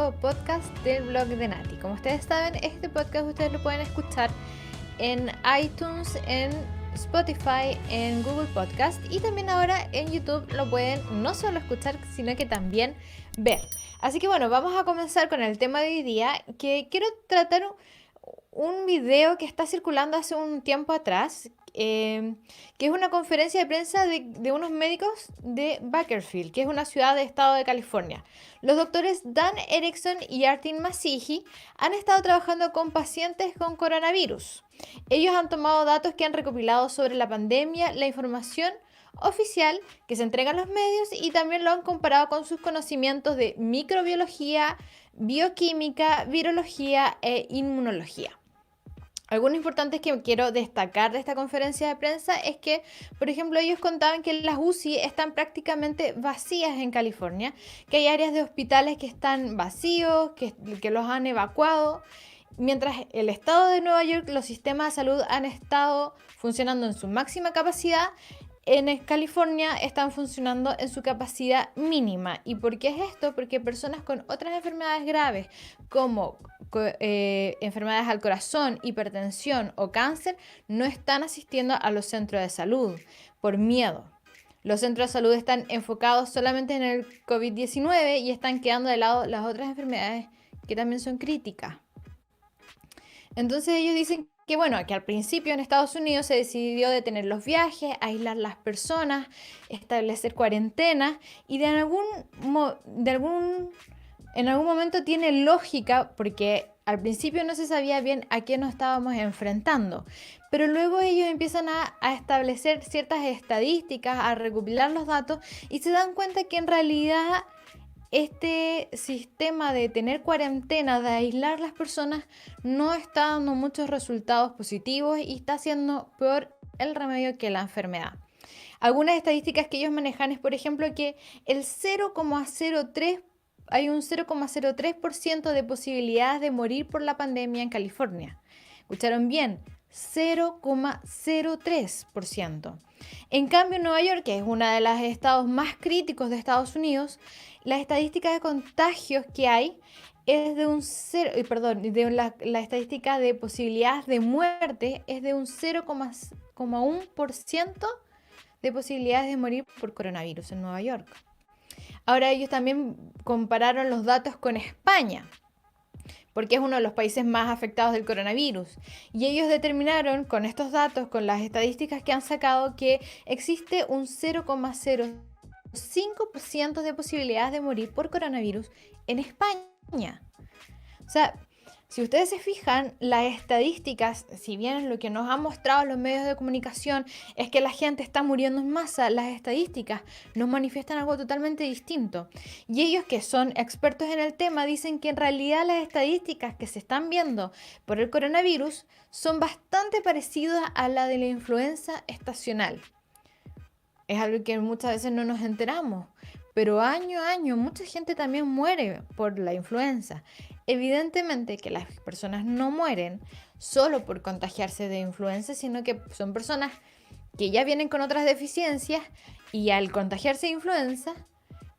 nuevo podcast del blog de Nati. Como ustedes saben, este podcast ustedes lo pueden escuchar en iTunes, en Spotify, en Google Podcast y también ahora en YouTube lo pueden no solo escuchar, sino que también ver. Así que bueno, vamos a comenzar con el tema de hoy día, que quiero tratar un video que está circulando hace un tiempo atrás, que es una conferencia de prensa de unos médicos de Bakersfield, que es una ciudad del estado de California. Los doctores Dan Erickson y Artin Masihi han estado trabajando con pacientes con coronavirus. Ellos han tomado datos que han recopilado sobre la pandemia, la información oficial que se entrega a los medios y también lo han comparado con sus conocimientos de microbiología, bioquímica, virología e inmunología. Algunos importantes que quiero destacar de esta conferencia de prensa es que, por ejemplo, ellos contaban que las UCI están prácticamente vacías en California, que hay áreas de hospitales que están vacíos, que los han evacuado, mientras el estado de Nueva York, los sistemas de salud han estado funcionando en su máxima capacidad. En California están funcionando en su capacidad mínima. ¿Y por qué es esto? Porque personas con otras enfermedades graves como enfermedades al corazón, hipertensión o cáncer no están asistiendo a los centros de salud por miedo. Los centros de salud están enfocados solamente en el COVID-19 y están quedando de lado las otras enfermedades que también son críticas. Entonces ellos dicen que bueno, que al principio en Estados Unidos se decidió detener los viajes, aislar las personas, establecer cuarentenas y en algún momento tiene lógica porque al principio no se sabía bien a qué nos estábamos enfrentando, pero luego ellos empiezan a establecer ciertas estadísticas, a recopilar los datos y se dan cuenta que en realidad este sistema de tener cuarentena, de aislar las personas, no está dando muchos resultados positivos y está haciendo peor el remedio que la enfermedad. Algunas estadísticas que ellos manejan es, por ejemplo, que hay un 0,03% de posibilidades de morir por la pandemia en California. ¿Escucharon bien? 0,03%. En cambio, en Nueva York, que es uno de los estados más críticos de Estados Unidos, la estadística de contagios que hay es de la estadística de posibilidades de muerte es de un 0,1% de posibilidades de morir por coronavirus en Nueva York. Ahora ellos también compararon los datos con España, porque es uno de los países más afectados del coronavirus. Y ellos determinaron con estos datos, con las estadísticas que han sacado, que existe un 0,05% de posibilidades de morir por coronavirus en España. O sea, si ustedes se fijan, las estadísticas, si bien lo que nos han mostrado los medios de comunicación es que la gente está muriendo en masa, las estadísticas nos manifiestan algo totalmente distinto. Y ellos, que son expertos en el tema, dicen que en realidad las estadísticas que se están viendo por el coronavirus son bastante parecidas a la de la influenza estacional. Es algo que muchas veces no nos enteramos, pero año a año mucha gente también muere por la influenza. Evidentemente que las personas no mueren solo por contagiarse de influenza, sino que son personas que ya vienen con otras deficiencias y al contagiarse de influenza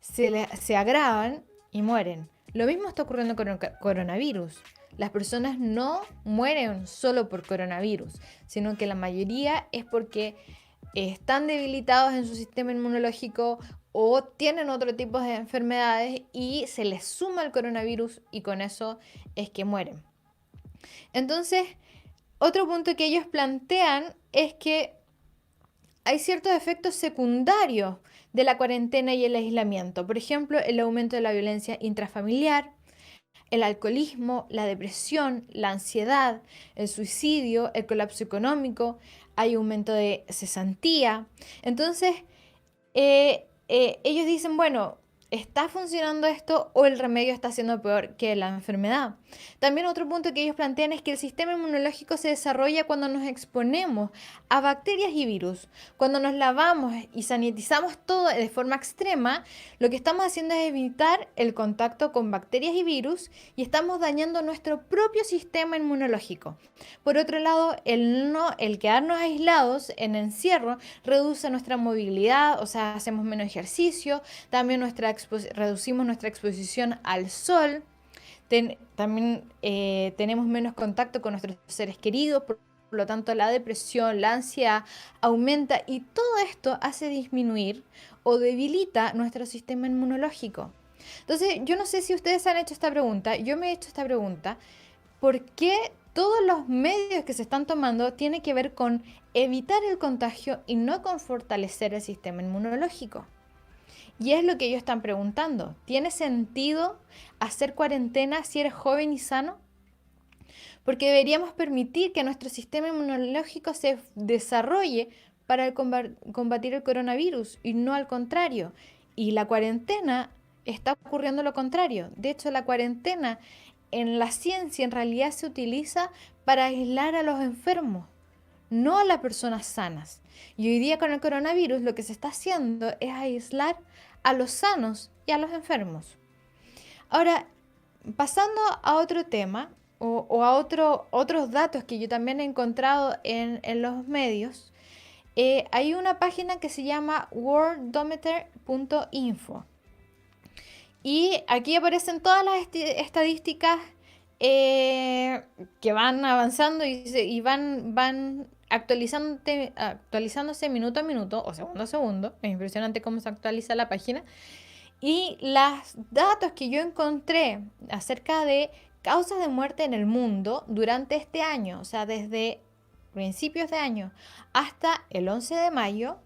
se agravan y mueren. Lo mismo está ocurriendo con el coronavirus. Las personas no mueren solo por coronavirus, sino que la mayoría es porque están debilitados en su sistema inmunológico o tienen otro tipo de enfermedades y se les suma el coronavirus y con eso es que mueren. Entonces, otro punto que ellos plantean es que hay ciertos efectos secundarios de la cuarentena y el aislamiento. Por ejemplo, el aumento de la violencia intrafamiliar, el alcoholismo, la depresión, la ansiedad, el suicidio, el colapso económico, hay aumento de cesantía. Entonces, ellos dicen, bueno, ¿está funcionando esto o el remedio está siendo peor que la enfermedad? También otro punto que ellos plantean es que el sistema inmunológico se desarrolla cuando nos exponemos a bacterias y virus. Cuando nos lavamos y sanitizamos todo de forma extrema, lo que estamos haciendo es evitar el contacto con bacterias y virus y estamos dañando nuestro propio sistema inmunológico. Por otro lado, el quedarnos aislados en encierro reduce nuestra movilidad, o sea, hacemos menos ejercicio, también reducimos nuestra exposición al sol. También tenemos menos contacto con nuestros seres queridos, por lo tanto la depresión, la ansiedad aumenta y todo esto hace disminuir o debilita nuestro sistema inmunológico. Entonces, yo no sé si ustedes han hecho esta pregunta, yo me he hecho esta pregunta, ¿por qué todos los medios que se están tomando tienen que ver con evitar el contagio y no con fortalecer el sistema inmunológico? Y es lo que ellos están preguntando. ¿Tiene sentido hacer cuarentena si eres joven y sano? Porque deberíamos permitir que nuestro sistema inmunológico se desarrolle para combatir el coronavirus y no al contrario. Y la cuarentena está ocurriendo lo contrario. De hecho, la cuarentena en la ciencia en realidad se utiliza para aislar a los enfermos, no a las personas sanas. Y hoy día con el coronavirus lo que se está haciendo es aislar a los sanos y a los enfermos. Ahora, pasando a otro tema o a otros datos que yo también he encontrado en los medios, hay una página que se llama worldometer.info. Y aquí aparecen todas las estadísticas que van avanzando y van actualizándose minuto a minuto o segundo a segundo. Es impresionante cómo se actualiza la página. Y los datos que yo encontré acerca de causas de muerte en el mundo durante este año, o sea, desde principios de año hasta el 11 de mayo,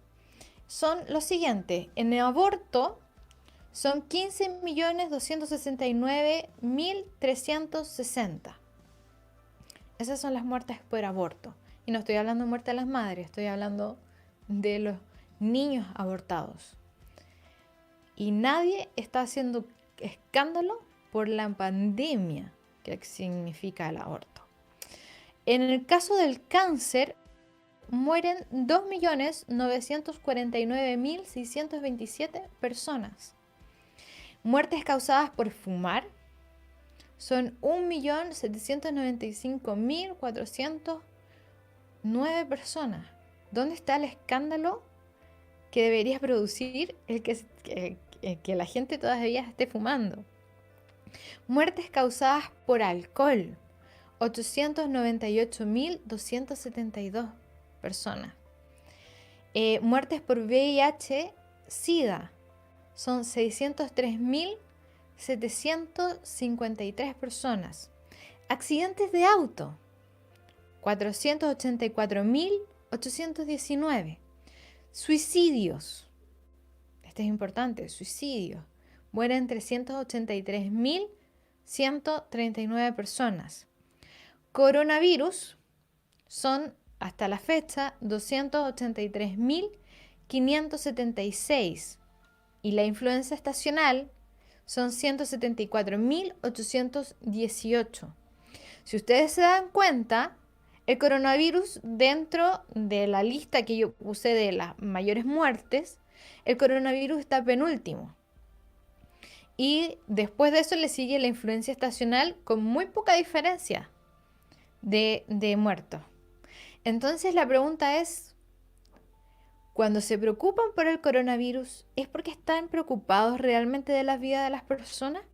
son los siguientes. En el aborto son 15.269.360. Esas son las muertes por aborto. Y no estoy hablando de muerte de las madres, estoy hablando de los niños abortados. Y nadie está haciendo escándalo por la pandemia que significa el aborto. En el caso del cáncer, mueren 2.949.627 personas. Muertes causadas por fumar son 1.795.409 personas. ¿Dónde está el escándalo que debería producir el que la gente todavía esté fumando? Muertes causadas por alcohol, 898.272 personas. Muertes por VIH, SIDA, son 603.753 personas. Accidentes de auto, 484.819. Suicidios, este es importante, suicidios, mueren 383.139 personas. Coronavirus son hasta la fecha 283.576 y la influenza estacional son 174.818. Si ustedes se dan cuenta, el coronavirus, dentro de la lista que yo puse de las mayores muertes, el coronavirus está penúltimo. Y después de eso le sigue la influencia estacional con muy poca diferencia de muertos. Entonces la pregunta es, cuando se preocupan por el coronavirus, ¿es porque están preocupados realmente de la vida de las personas?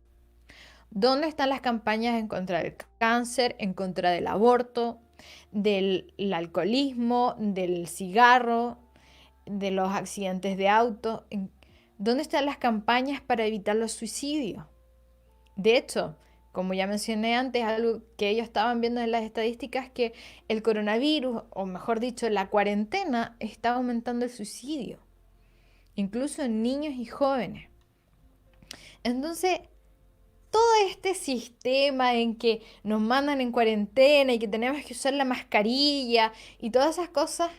¿Dónde están las campañas en contra del cáncer, en contra del aborto, del alcoholismo, del cigarro, de los accidentes de auto? ¿Dónde están las campañas para evitar los suicidios? De hecho, como ya mencioné antes, algo que ellos estaban viendo en las estadísticas, que el coronavirus, o mejor dicho, la cuarentena, está aumentando el suicidio, incluso en niños y jóvenes. Entonces, todo este sistema en que nos mandan en cuarentena y que tenemos que usar la mascarilla y todas esas cosas,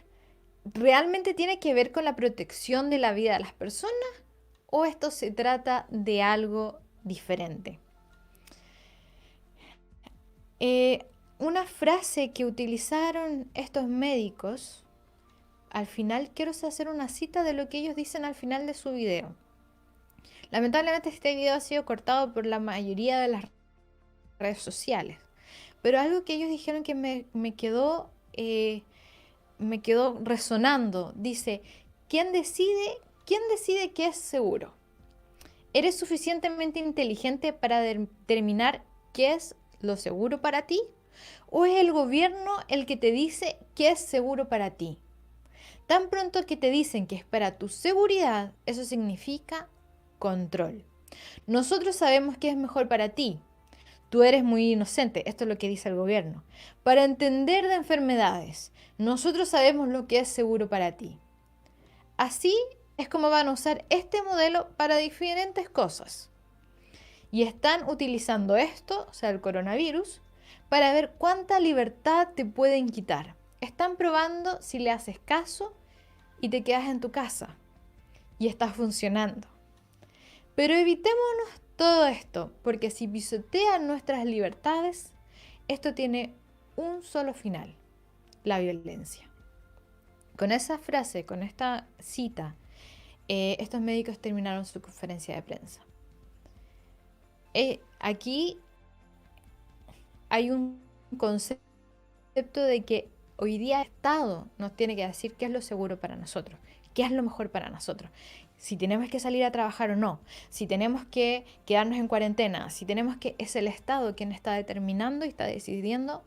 ¿realmente tiene que ver con la protección de la vida de las personas? ¿O esto se trata de algo diferente? Una frase que utilizaron estos médicos, al final quiero hacer una cita de lo que ellos dicen al final de su video. Lamentablemente este video ha sido cortado por la mayoría de las redes sociales, pero algo que ellos dijeron que me quedó resonando. Dice, ¿quién decide qué es seguro? ¿Eres suficientemente inteligente para determinar qué es lo seguro para ti? ¿O es el gobierno el que te dice qué es seguro para ti? Tan pronto que te dicen que es para tu seguridad, eso significa control. Nosotros sabemos qué es mejor para ti. Tú eres muy inocente, esto es lo que dice el gobierno. Para entender de enfermedades, nosotros sabemos lo que es seguro para ti. Así es como van a usar este modelo para diferentes cosas. Y están utilizando esto, o sea, el coronavirus, para ver cuánta libertad te pueden quitar. Están probando si le haces caso y te quedas en tu casa. Y está funcionando. Pero evitémonos todo esto, porque si pisotean nuestras libertades, esto tiene un solo final, la violencia. Con esa frase, con esta cita, estos médicos terminaron su conferencia de prensa. Aquí hay un concepto de que hoy día el Estado nos tiene que decir qué es lo seguro para nosotros, qué es lo mejor para nosotros. Si tenemos que salir a trabajar o no, si tenemos que quedarnos en cuarentena, si tenemos que... Es el Estado quien está determinando y está decidiendo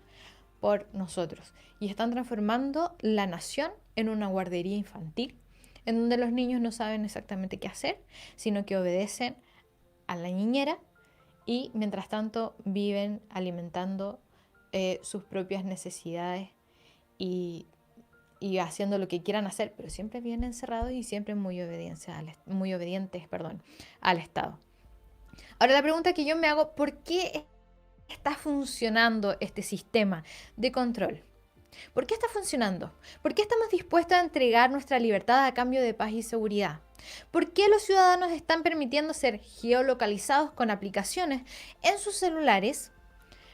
por nosotros. Y están transformando la nación en una guardería infantil, en donde los niños no saben exactamente qué hacer, sino que obedecen a la niñera y mientras tanto viven alimentando sus propias necesidades y haciendo lo que quieran hacer, pero siempre bien encerrados y siempre muy obedientes al Estado. Ahora la pregunta que yo me hago, ¿por qué está funcionando este sistema de control? ¿Por qué está funcionando? ¿Por qué estamos dispuestos a entregar nuestra libertad a cambio de paz y seguridad? ¿Por qué los ciudadanos están permitiendo ser geolocalizados con aplicaciones en sus celulares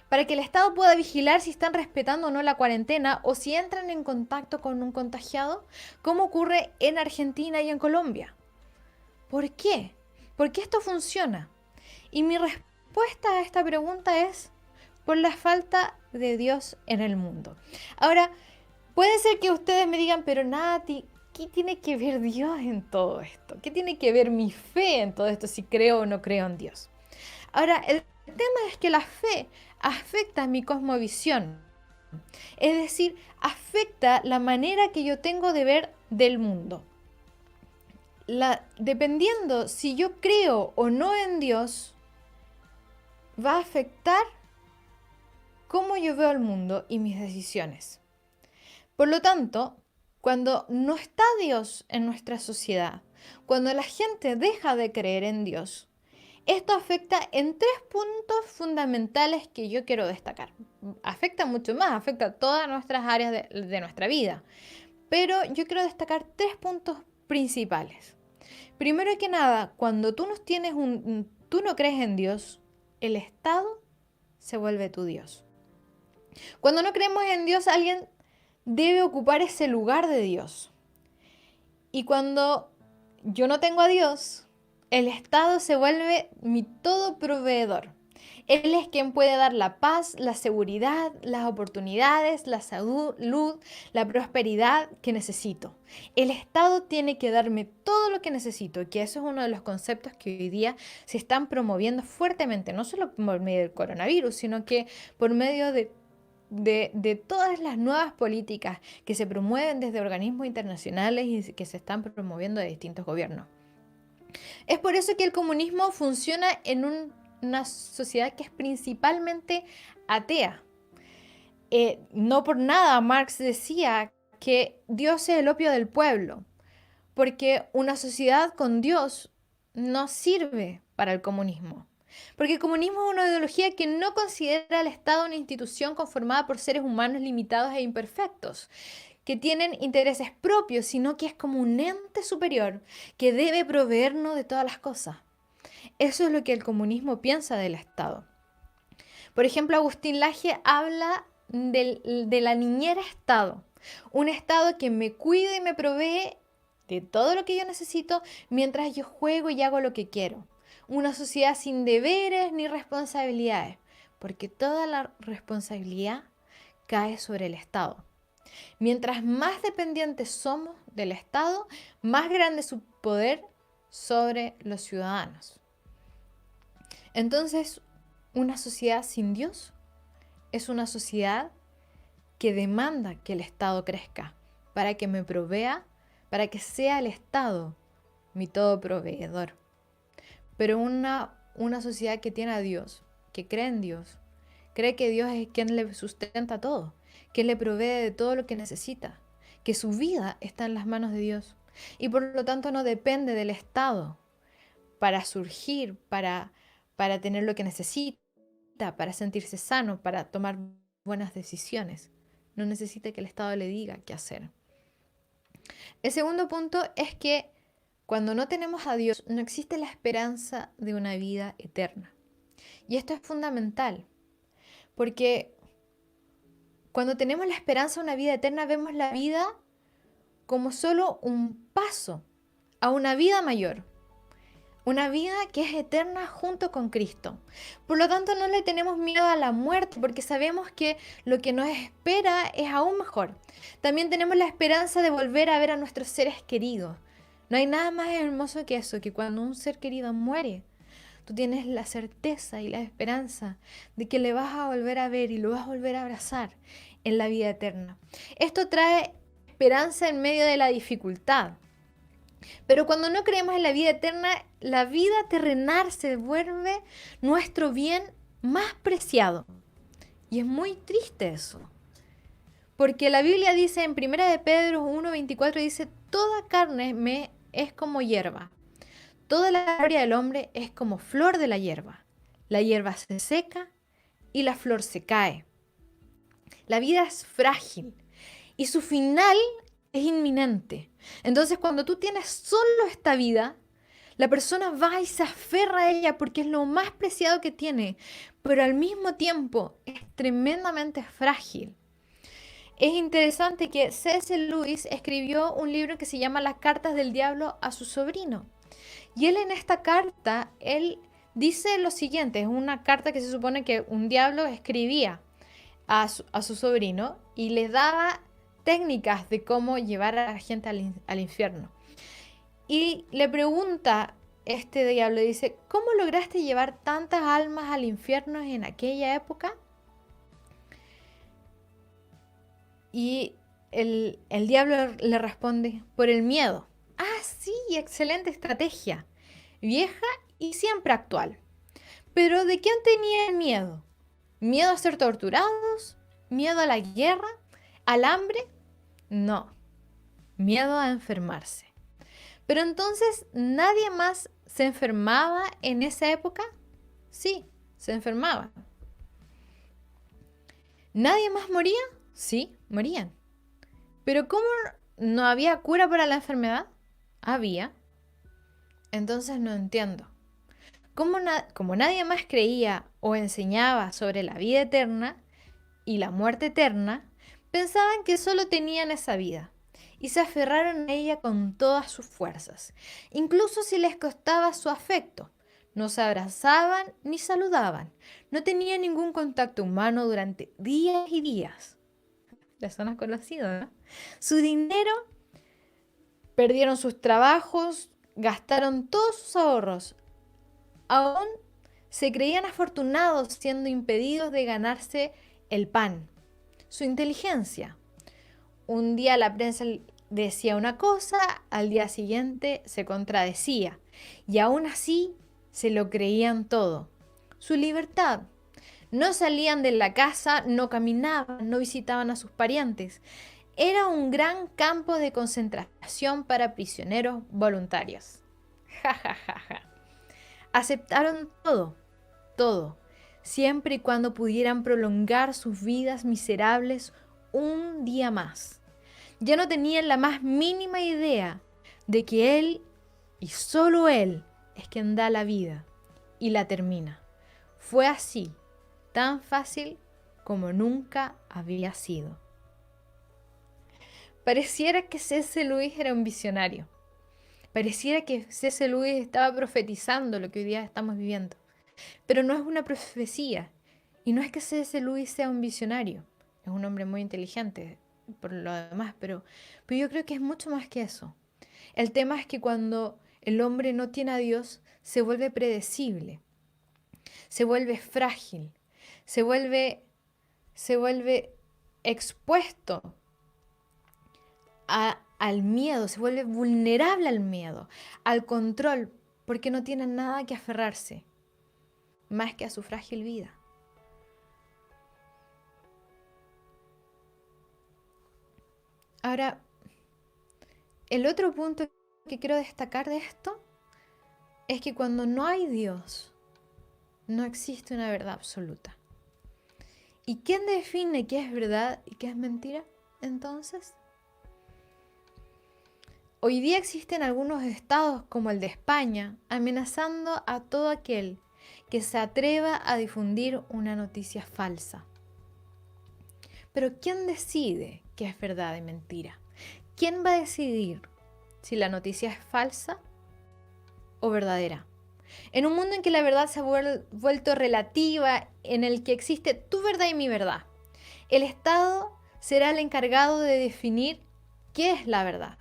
para que el Estado pueda vigilar si están respetando o no la cuarentena o si entran en contacto con un contagiado, como ocurre en Argentina y en Colombia? ¿Por qué? ¿Por qué esto funciona? Y mi respuesta a esta pregunta es por la falta de Dios en el mundo. Ahora, puede ser que ustedes me digan, pero Nati, ¿qué tiene que ver Dios en todo esto? ¿Qué tiene que ver mi fe en todo esto si creo o no creo en Dios? Ahora, el tema es que la fe afecta mi cosmovisión. Es decir, afecta la manera que yo tengo de ver del mundo. Dependiendo si yo creo o no en Dios, va a afectar cómo yo veo el mundo y mis decisiones. Por lo tanto, cuando no está Dios en nuestra sociedad, cuando la gente deja de creer en Dios, esto afecta en 3 puntos fundamentales que yo quiero destacar. Afecta mucho más, afecta a todas nuestras áreas de nuestra vida. Pero yo quiero destacar 3 puntos principales. Primero que nada, cuando tú no crees en Dios, el Estado se vuelve tu Dios. Cuando no creemos en Dios, alguien debe ocupar ese lugar de Dios. Y cuando yo no tengo a Dios, el Estado se vuelve mi todo proveedor. Él es quien puede dar la paz, la seguridad, las oportunidades, la salud, la prosperidad que necesito. El Estado tiene que darme todo lo que necesito, que eso es uno de los conceptos que hoy día se están promoviendo fuertemente, no solo por medio del coronavirus, sino que por medio de todas las nuevas políticas que se promueven desde organismos internacionales y que se están promoviendo de distintos gobiernos. Es por eso que el comunismo funciona en una sociedad que es principalmente atea. No por nada Marx decía que Dios es el opio del pueblo, porque una sociedad con Dios no sirve para el comunismo. Porque el comunismo es una ideología que no considera al Estado una institución conformada por seres humanos limitados e imperfectos, que tienen intereses propios, sino que es como un ente superior que debe proveernos de todas las cosas. Eso es lo que el comunismo piensa del Estado. Por ejemplo, Agustín Laje habla de la niñera Estado, un Estado que me cuida y me provee de todo lo que yo necesito mientras yo juego y hago lo que quiero. Una sociedad sin deberes ni responsabilidades, porque toda la responsabilidad cae sobre el Estado. Mientras más dependientes somos del Estado, más grande es su poder sobre los ciudadanos. Entonces, Una sociedad sin Dios es una sociedad que demanda que el Estado crezca para que me provea, para que sea el Estado mi todo proveedor. Pero una sociedad que tiene a Dios, que cree en Dios, cree que Dios es quien le sustenta todo, que le provee de todo lo que necesita, que su vida está en las manos de Dios y por lo tanto no depende del Estado para surgir, para tener lo que necesita, para sentirse sano, para tomar buenas decisiones. No necesita que el Estado le diga qué hacer. El segundo punto es que cuando no tenemos a Dios, no existe la esperanza de una vida eterna. Y esto es fundamental, porque cuando tenemos la esperanza de una vida eterna, vemos la vida como solo un paso a una vida mayor. Una vida que es eterna junto con Cristo. Por lo tanto, no le tenemos miedo a la muerte porque sabemos que lo que nos espera es aún mejor. También tenemos la esperanza de volver a ver a nuestros seres queridos. No hay nada más hermoso que eso, que cuando un ser querido muere, tú tienes la certeza y la esperanza de que le vas a volver a ver y lo vas a volver a abrazar en la vida eterna. Esto trae esperanza en medio de la dificultad. Pero cuando no creemos en la vida eterna, la vida terrenal se vuelve nuestro bien más preciado. Y es muy triste eso. Porque la Biblia dice en 1 de Pedro 1:24, dice, toda carne me es como hierba. Toda la gloria del hombre es como flor de la hierba. La hierba se seca y la flor se cae. La vida es frágil y su final es inminente. Entonces, cuando tú tienes solo esta vida, la persona va y se aferra a ella porque es lo más preciado que tiene, pero al mismo tiempo es tremendamente frágil. Es interesante que C.S. Lewis escribió un libro que se llama Las cartas del diablo a su sobrino. Y él en esta carta, él dice lo siguiente, es una carta que se supone que un diablo escribía a su sobrino y les daba técnicas de cómo llevar a la gente al infierno. Y le pregunta este diablo, dice, ¿cómo lograste llevar tantas almas al infierno en aquella época? Y el diablo le responde, por el miedo. Ah, sí, excelente estrategia. Vieja y siempre actual. Pero ¿de quién tenían miedo? ¿Miedo a ser torturados? ¿Miedo a la guerra? ¿Al hambre? No, miedo a enfermarse. Pero entonces, ¿nadie más se enfermaba en esa época? Sí, se enfermaban. ¿Nadie más moría? Sí, morían. Pero ¿cómo no había cura para la enfermedad? Había. Entonces no entiendo. Como nadie más creía o enseñaba sobre la vida eterna y la muerte eterna, pensaban que solo tenían esa vida y se aferraron a ella con todas sus fuerzas, incluso si les costaba su afecto. No se abrazaban ni saludaban, no tenían ningún contacto humano durante días y días. La zona conocida, ¿no? Su dinero, perdieron sus trabajos, gastaron todos sus ahorros. Aún se creían afortunados siendo impedidos de ganarse el pan. Su inteligencia. Un día la prensa decía una cosa, al día siguiente se contradecía. Y aún así se lo creían todo. Su libertad. No salían de la casa, no caminaban, no visitaban a sus parientes. Era un gran campo de concentración para prisioneros voluntarios. Ja, ja, ja, ja. Aceptaron todo, todo, siempre y cuando pudieran prolongar sus vidas miserables un día más. Ya no tenían la más mínima idea de que Él, y solo Él, es quien da la vida y la termina. Fue así, tan fácil como nunca había sido. Pareciera que C.S. Lewis era un visionario. Pareciera que C.S. Lewis estaba profetizando lo que hoy día estamos viviendo. Pero no es una profecía. Y no es que C.S. Lewis sea un visionario. Es un hombre muy inteligente por lo demás, pero yo creo que es mucho más que eso. El tema es que cuando el hombre no tiene a Dios, se vuelve predecible. se vuelve frágil, se vuelve expuesto al miedo, se vuelve vulnerable al miedo, al control, porque no tiene nada que aferrarse más que a su frágil vida. Ahora, el otro punto que quiero destacar de esto es que cuando no hay Dios, no existe una verdad absoluta. ¿Y quién define qué es verdad y qué es mentira, entonces? Hoy día existen algunos estados como el de España amenazando a todo aquel que se atreva a difundir una noticia falsa. Pero ¿quién decide qué es verdad y mentira? ¿Quién va a decidir si la noticia es falsa o verdadera? En un mundo en que la verdad se ha vuelto relativa, en el que existe tu verdad y mi verdad, el Estado será el encargado de definir qué es la verdad.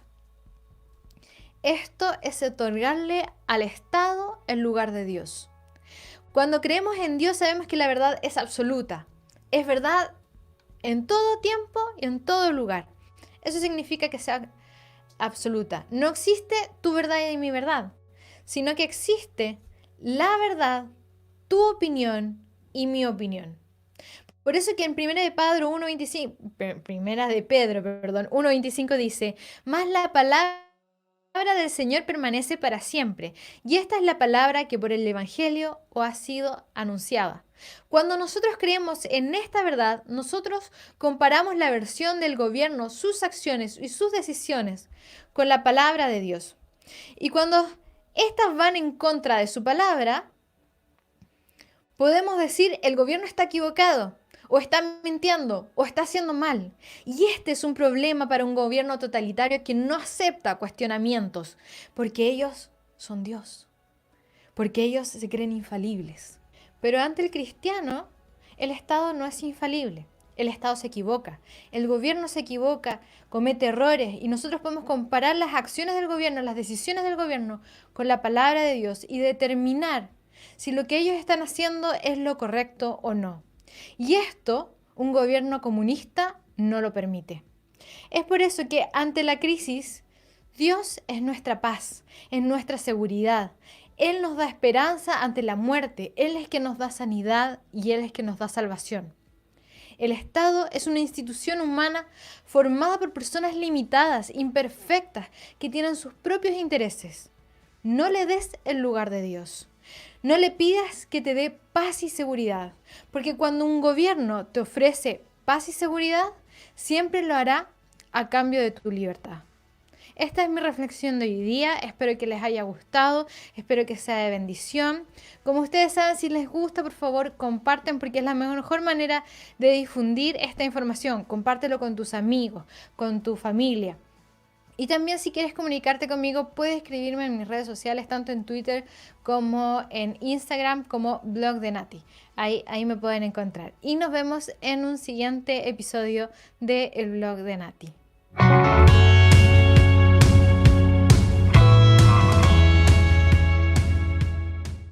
Esto es otorgarle al Estado el lugar de Dios. Cuando creemos en Dios sabemos que la verdad es absoluta. Es verdad en todo tiempo y en todo lugar. Eso significa que sea absoluta. No existe tu verdad y mi verdad, sino que existe la verdad, tu opinión y mi opinión. Por eso que en Primera de Pedro 1.25 dice, mas la palabra del Señor permanece para siempre, y esta es la palabra que por el Evangelio os ha sido anunciada. Cuando nosotros creemos en esta verdad, nosotros comparamos la versión del gobierno, sus acciones y sus decisiones con la palabra de Dios. Y cuando estas van en contra de su palabra, podemos decir el gobierno está equivocado, o está mintiendo, o está haciendo mal. Y este es un problema para un gobierno totalitario que no acepta cuestionamientos, porque ellos son Dios, porque ellos se creen infalibles. Pero ante el cristiano, el Estado no es infalible. El Estado se equivoca, el gobierno se equivoca, comete errores y nosotros podemos comparar las acciones del gobierno, las decisiones del gobierno con la palabra de Dios y determinar si lo que ellos están haciendo es lo correcto o no. Y esto, un gobierno comunista no lo permite. Es por eso que ante la crisis, Dios es nuestra paz, es nuestra seguridad. Él nos da esperanza ante la muerte, Él es quien nos da sanidad y Él es quien nos da salvación. El Estado es una institución humana formada por personas limitadas, imperfectas, que tienen sus propios intereses. No le des el lugar de Dios. No le pidas que te dé paz y seguridad, porque cuando un gobierno te ofrece paz y seguridad, siempre lo hará a cambio de tu libertad. Esta es mi reflexión de hoy día, espero que les haya gustado, espero que sea de bendición. Como ustedes saben, si les gusta, por favor, comparten porque es la mejor manera de difundir esta información. Compártelo con tus amigos, con tu familia. Y también si quieres comunicarte conmigo, puedes escribirme en mis redes sociales, tanto en Twitter como en Instagram, como Blog de Nati. Ahí me pueden encontrar. Y nos vemos en un siguiente episodio de El Blog de Nati.